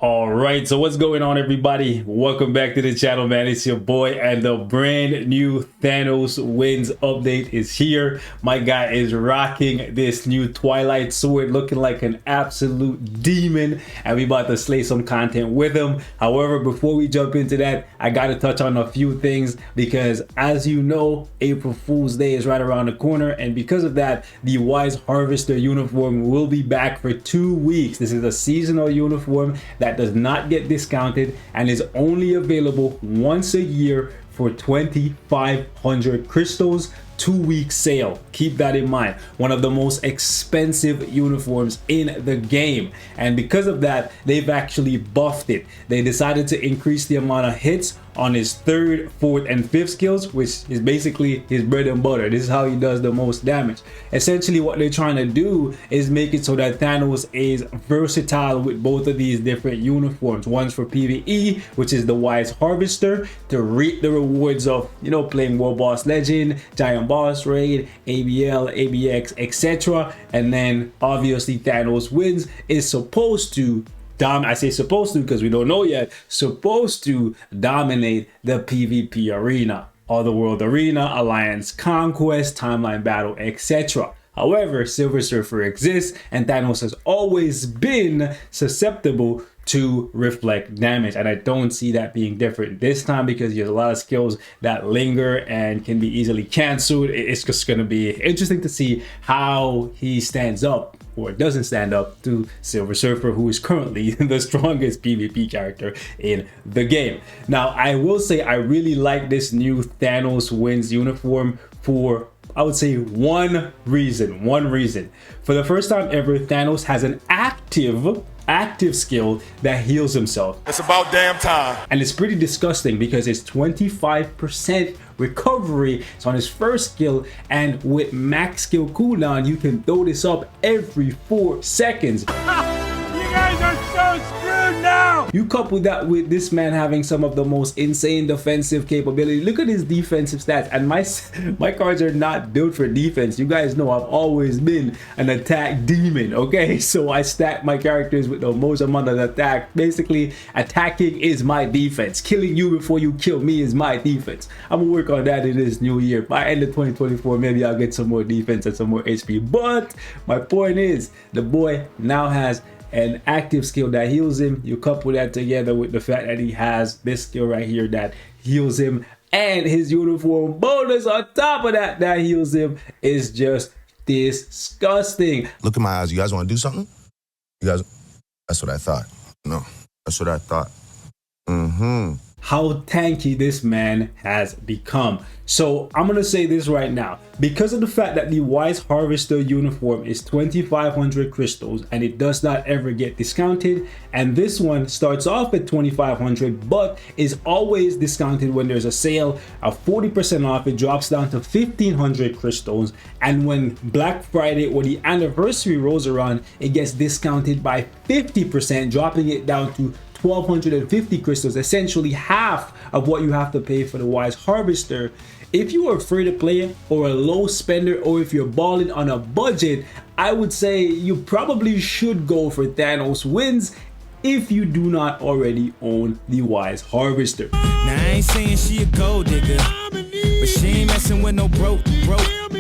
All right, so what's going on, everybody? Welcome back to the channel, man. It's your boy, and the brand new Thanos Wins update is here. My guy is rocking this new Twilight sword, looking like an absolute demon, and we about to slay some content with him. However, before we jump into that, I gotta touch on a few things because, as you know, April Fool's Day is right around the corner, and because of that, the Wise Harvester uniform will be back for 2 weeks. This is a seasonal uniform that does not get discounted and is only available once a year for 2,500 crystals. 2-week sale. Keep that in mind. One of the most expensive uniforms in the game, and because of that, they've actually buffed it. They decided to increase the amount of hits on his 3rd, 4th, and 5th skills, which is basically his bread and butter. This is how he does the most damage. Essentially, what they're trying to do is make it so that Thanos is versatile with both of these different uniforms. One's for PvE, which is the Wise Harvester, to reap the rewards of, you know, playing World Boss Legend, Giant Boss Raid, ABL, ABX, etc. And then obviously Thanos Wins is supposed to I say supposed to because we don't know yet, supposed to dominate the PvP arena, Otherworld Arena, Alliance Conquest, Timeline Battle, etc. However, Silver Surfer exists, and Thanos has always been susceptible to reflect damage, and I don't see that being different this time because he has a lot of skills that linger and can be easily cancelled. It's just going to be interesting to see how he stands up or doesn't stand up to Silver Surfer, who is currently the strongest PvP character in the game. Now, I will say I really like this new Thanos Wins uniform for, I would say, one reason. For the first time ever, Thanos has an active skill that heals himself. It's about damn time. And it's pretty disgusting because it's 25% recovery. It's on his first skill, and with max skill cooldown, you can throw this up every 4 seconds. You guys are so screwed now. You couple that with this man having some of the most insane defensive capability. Look at his defensive stats, and my cards are not built for defense. You guys know I've always been an attack demon, okay? So I stack my characters with the most amount of attack. Basically, attacking is my defense. Killing you before you kill me is my defense. I'm gonna work on that in this new year. By end of 2024, maybe I'll get some more defense and some more HP. But my point is, the boy now has an active skill that heals him. You couple that together with the fact that he has this skill right here that heals him, and his uniform bonus on top of that heals him, is just disgusting. Look at my eyes. You guys want to do something? You guys, that's what I thought. No, that's what I thought. How tanky this man has become. So I'm gonna say this right now, because of the fact that the Wise Harvester uniform is 2,500 crystals and it does not ever get discounted, and this one starts off at 2,500 but is always discounted when there's a sale of 40% off. It drops down to 1,500 crystals, and when Black Friday or the anniversary rolls around, it gets discounted by 50%, dropping it down to 1,250 crystals, essentially half of what you have to pay for the Wise Harvester. If you are a free-to-play or a low spender, or if you're balling on a budget, I would say you probably should go for Thanos Wins if you do not already own the Wise Harvester. Now I ain't saying she a gold digger, but she ain't messing with no broke.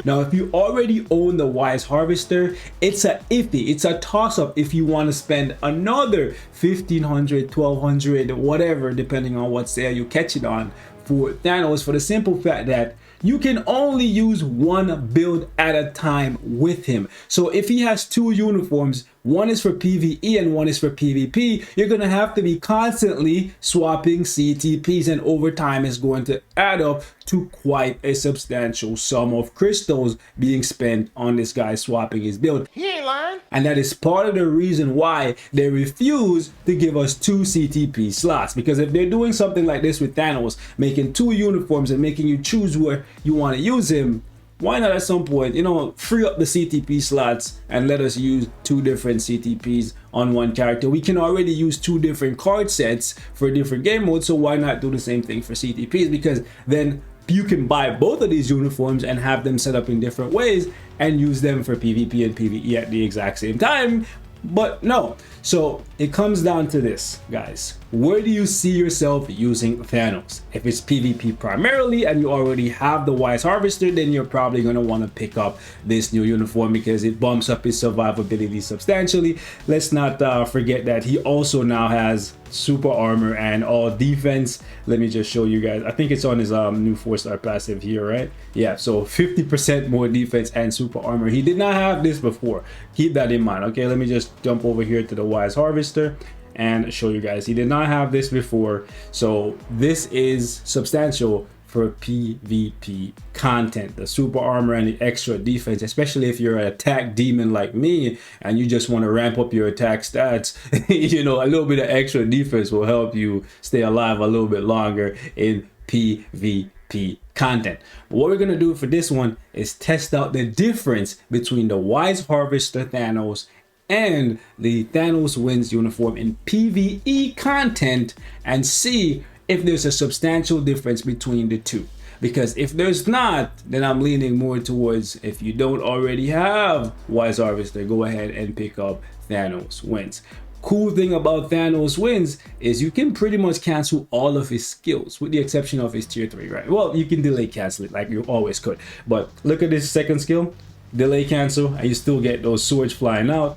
Now, if you already own the Wise Harvester, it's a iffy, it's a toss-up if you want to spend another 1,500, 1,200, whatever, depending on what sale you catch it on, for Thanos, for the simple fact that you can only use one build at a time with him. So if he has 2 uniforms, one is for PvE and one is for PvP, you're gonna have to be constantly swapping CTPs, and over time is going to add up to quite a substantial sum of crystals being spent on this guy swapping his build. He ain't lying. And that is part of the reason why they refuse to give us 2 CTP slots, because if they're doing something like this with Thanos, making 2 uniforms and making you choose where you want to use him, why not at some point, you know, free up the CTP slots and let us use 2 different CTPs on one character? We can already use 2 different card sets for different game modes, so why not do the same thing for CTPs? Because then you can buy both of these uniforms and have them set up in different ways and use them for PvP and PvE at the exact same time. But no. So it comes down to this, guys. Where do you see yourself using Thanos? If it's PvP primarily and you already have the Wise Harvester, then you're probably going to want to pick up this new uniform because it bumps up his survivability substantially. Let's not forget that he also now has super armor and all defense. Let me just show you guys. I think it's on his new 4-star passive here, right? Yeah, so 50% more defense and super armor. He did not have this before. Keep that in mind. Okay, let me just jump over here to the Wise Harvester and show you guys. He did not have this before, so this is substantial for PvP content. The super armor and the extra defense, especially if you're an attack demon like me and you just want to ramp up your attack stats. You know, a little bit of extra defense will help you stay alive a little bit longer in PvP content. But what we're gonna do for this one is test out the difference between the Wise Harvester Thanos and the Thanos Wins uniform in PvE content and see if there's a substantial difference between the two. Because if there's not, then I'm leaning more towards, if you don't already have Wise Harvester, go ahead and pick up Thanos Wins. Cool thing about Thanos Wins is you can pretty much cancel all of his skills with the exception of his tier 3, right? Well, you can delay cancel it like you always could, but look at this second skill, delay cancel, and you still get those swords flying out.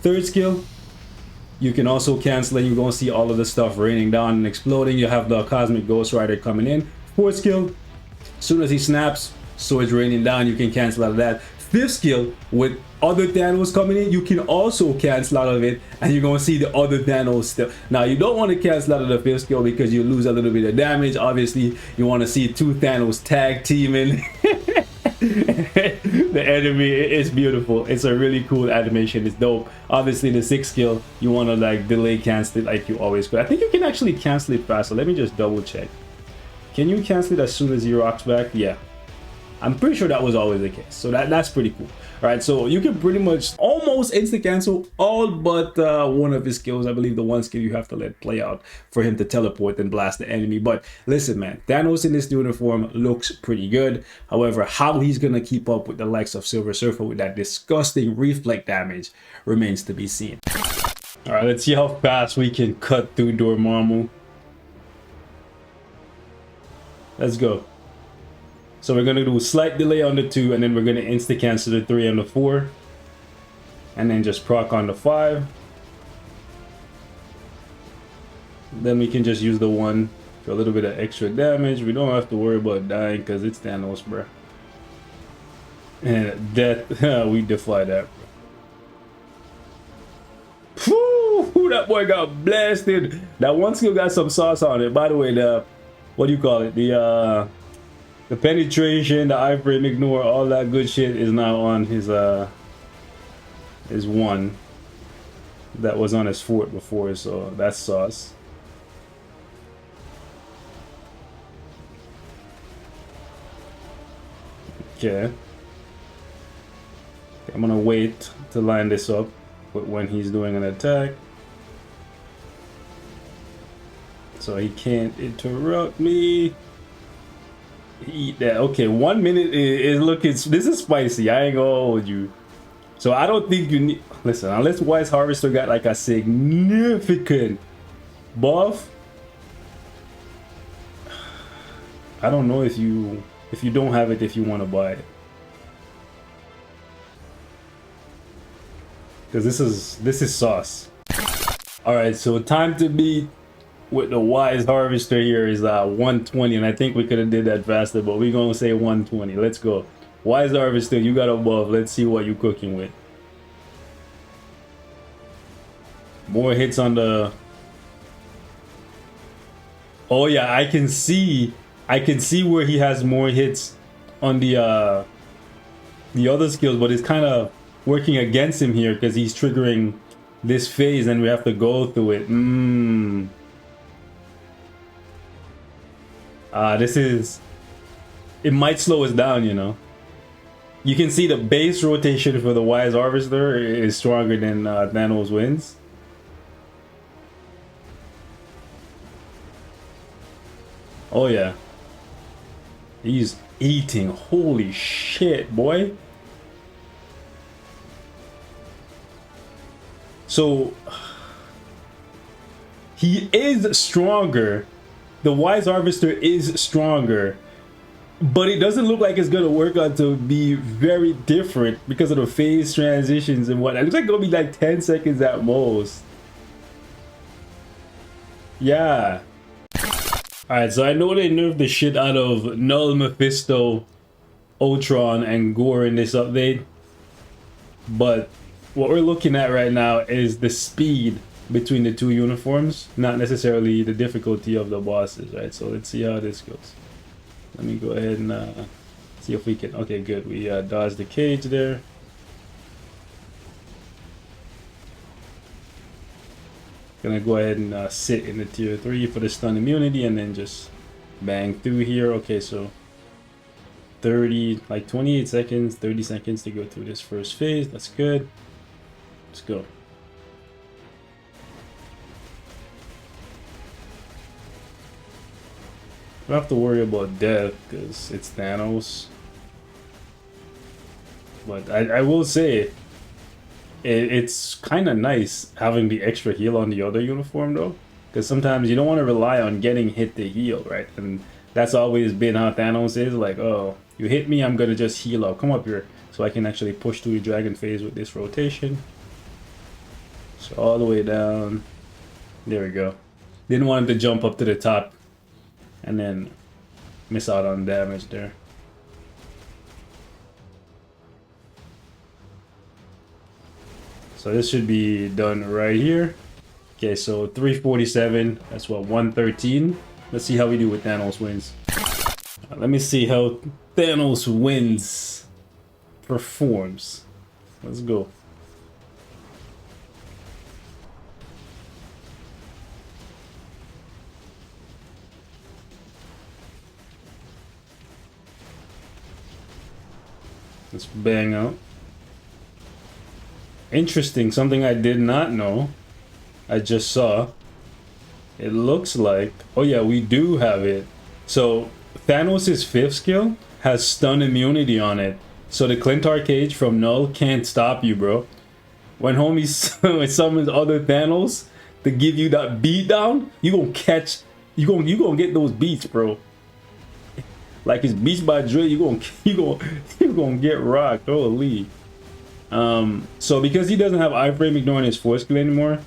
Third skill, you can also cancel and you're gonna see all of the stuff raining down and exploding. You have the Cosmic Ghost Rider coming in. Fourth skill, as soon as he snaps, swords raining down, you can cancel out of that. Fifth skill, with other Thanos coming in, you can also cancel out of it and you're gonna see the other Thanos still. Now you don't want to cancel out of the fifth skill because you lose a little bit of damage. Obviously you want to see two Thanos tag teaming. The enemy, it's beautiful. It's a really cool animation. It's dope. Obviously the sixth skill, you want to like delay cancel it like you always could. I think you can actually cancel it faster. Let me just double check. Can you cancel it as soon as he rocks back? Yeah, I'm pretty sure that was always the case. So that's pretty cool. All right, so you can pretty much almost instant cancel all but one of his skills. I believe the one skill you have to let play out for him to teleport and blast the enemy. But listen, man, Thanos in this uniform looks pretty good. However, how he's gonna keep up with the likes of Silver Surfer with that disgusting reflect damage remains to be seen. All right, let's see how fast we can cut through Dormammu. Let's go. So we're gonna do a slight delay on the 2 and then we're gonna insta cancel the 3 and the 4 and then just proc on the 5. Then we can just use the 1 for a little bit of extra damage. We don't have to worry about dying because it's Thanos, bro. And death, we defy that, bro. Whew, that boy got blasted. That one skill got some sauce on it. By the way, the what do you call it? The penetration, the eye frame ignore, all that good shit is now on his 1 that was on his fort before, so that's sauce. Okay. I'm gonna wait to line this up with when he's doing an attack, so he can't interrupt me. Eat that. Okay, 1 minute is looking. This is spicy. I ain't gonna hold you. So I don't think you need. Listen, unless Wise Harvester got like a significant buff, I don't know if you don't have it, if you want to buy it, because this is sauce. All right, so time to beat with the Wise Harvester here is 120, and I think we could have did that faster, but we're gonna say 120. Let's go. Wise Harvester, you got a buff. Let's see what you're cooking with. More hits on the... Oh yeah, I can see where he has more hits on the other skills, but it's kind of working against him here because he's triggering this phase and we have to go through it. It might slow us down, you know. You can see the base rotation for the Wise Harvester is stronger than Thanos Wins. Oh yeah, he's eating. Holy shit, boy. So he is stronger. The Wise Harvester is stronger, but it doesn't look like it's gonna work out to be very different because of the phase transitions and whatnot. It looks like it'll be like 10 seconds at most. Yeah. Alright, so I know they nerfed the shit out of Null, Mephisto, Ultron, and Gore in this update. But what we're looking at right now is the speed between the two uniforms, not necessarily the difficulty of the bosses, right? So let's see how this goes. Let me go ahead and see if we can... Okay, good. We dodged the cage there. Gonna go ahead and sit in the tier 3 for the stun immunity and then just bang through here. Okay, so 28 seconds, 30 seconds to go through this first phase. That's good. Let's go. Don't have to worry about death because it's Thanos. But I will say it's kind of nice having the extra heal on the other uniform though, because sometimes you don't want to rely on getting hit to heal, right? And that's always been how Thanos is, like, oh, you hit me, I'm gonna just heal up. Come up here so I can actually push through the dragon phase with this rotation. So all the way down. There we go. Didn't want him to jump up to the top and then miss out on damage there. So this should be done right here. Okay, so 347, that's what, 113. Let's see how we do with Thanos Wins. Let me see how Thanos Wins performs. Let's go. Let's bang out. Interesting, something I did not know. I just saw. It looks like, oh yeah, we do have it. So Thanos' 5th skill has stun immunity on it. So the Clintar Cage from Null can't stop you, bro. When homie summons other Thanos to give you that beat down, you gonna catch, you gonna get those beats, bro. Like it's Beats by Dre, you gonna get rocked. Holy. So because he doesn't have iframe ignoring his 4th skill anymore,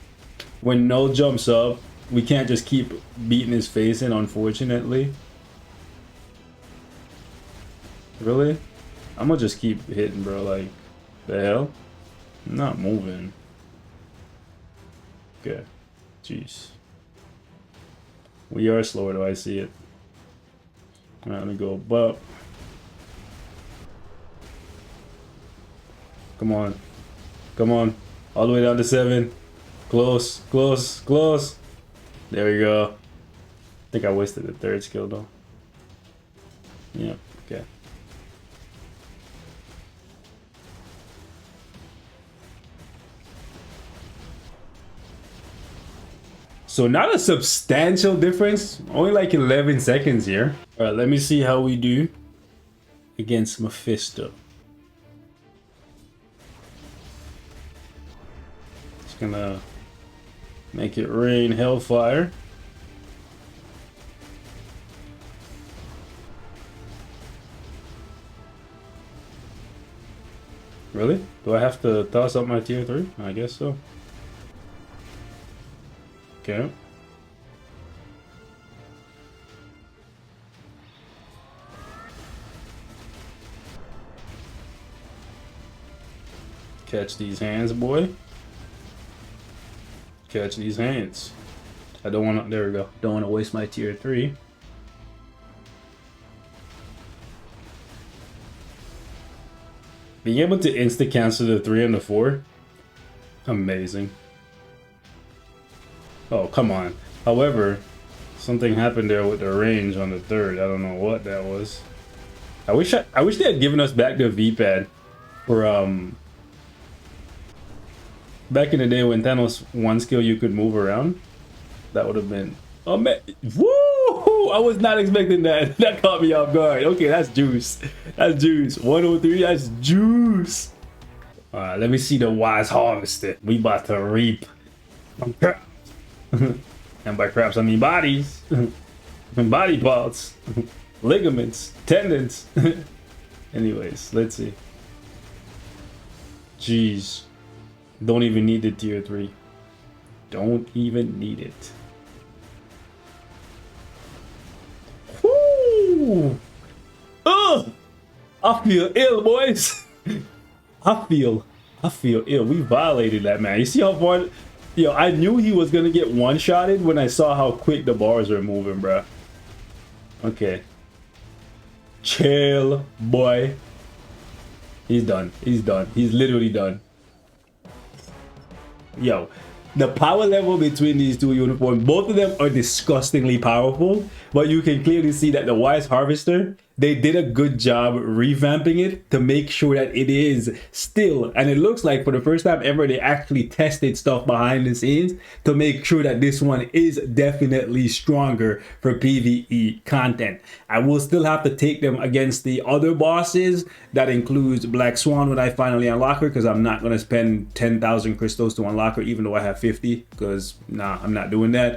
when Null jumps up, we can't just keep beating his face in, unfortunately. Really? I'm gonna just keep hitting, bro. Like, the hell? I'm not moving. Okay. Jeez. We are slower though, I see it. Alright, let me go up. Come on. Come on. All the way down to 7. Close, close, close. There we go. I think I wasted the 3rd skill though. Yep, okay. So not a substantial difference, only like 11 seconds here. All right, let me see how we do against Mephisto. Just gonna make it rain hellfire. Really? Do I have to toss up my tier 3? I guess so. Okay. Catch these hands, boy. Catch these hands. I don't want to, there we go. Don't want to waste my tier 3. Being able to insta cancel the 3 and the 4, amazing. Oh, come on. However, something happened there with the range on the 3rd. I don't know what that was. I wish they had given us back the V-pad for back in the day when Thanos 1 skill you could move around. That would have been, oh man, woo! I was not expecting that. That caught me off guard. Okay, that's juice. That's juice. 103, that's juice. All right, let me see the wise harvester. We about to reap some crap. And by craps, I mean bodies. And body parts. Ligaments. Tendons. Anyways, let's see. Jeez. Don't even need the tier 3. Don't even need it. Woo! Ugh! I feel ill, boys. I feel ill. We violated that, man. You see how far? Yo, I knew he was gonna get one-shotted when I saw how quick the bars are moving, bro. Okay. Chill, boy. He's done. He's done. He's literally done. Yo, the power level between these two uniforms, both of them are disgustingly powerful, but you can clearly see that the Wise Harvester, they did a good job revamping it to make sure that it is still, and it looks like for the first time ever, they actually tested stuff behind the scenes to make sure that this one is definitely stronger for PvE content. I will still have to take them against the other bosses. That includes Black Swan when I finally unlock her, because I'm not going to spend 10,000 crystals to unlock her, even though I have 50, because nah, I'm not doing that.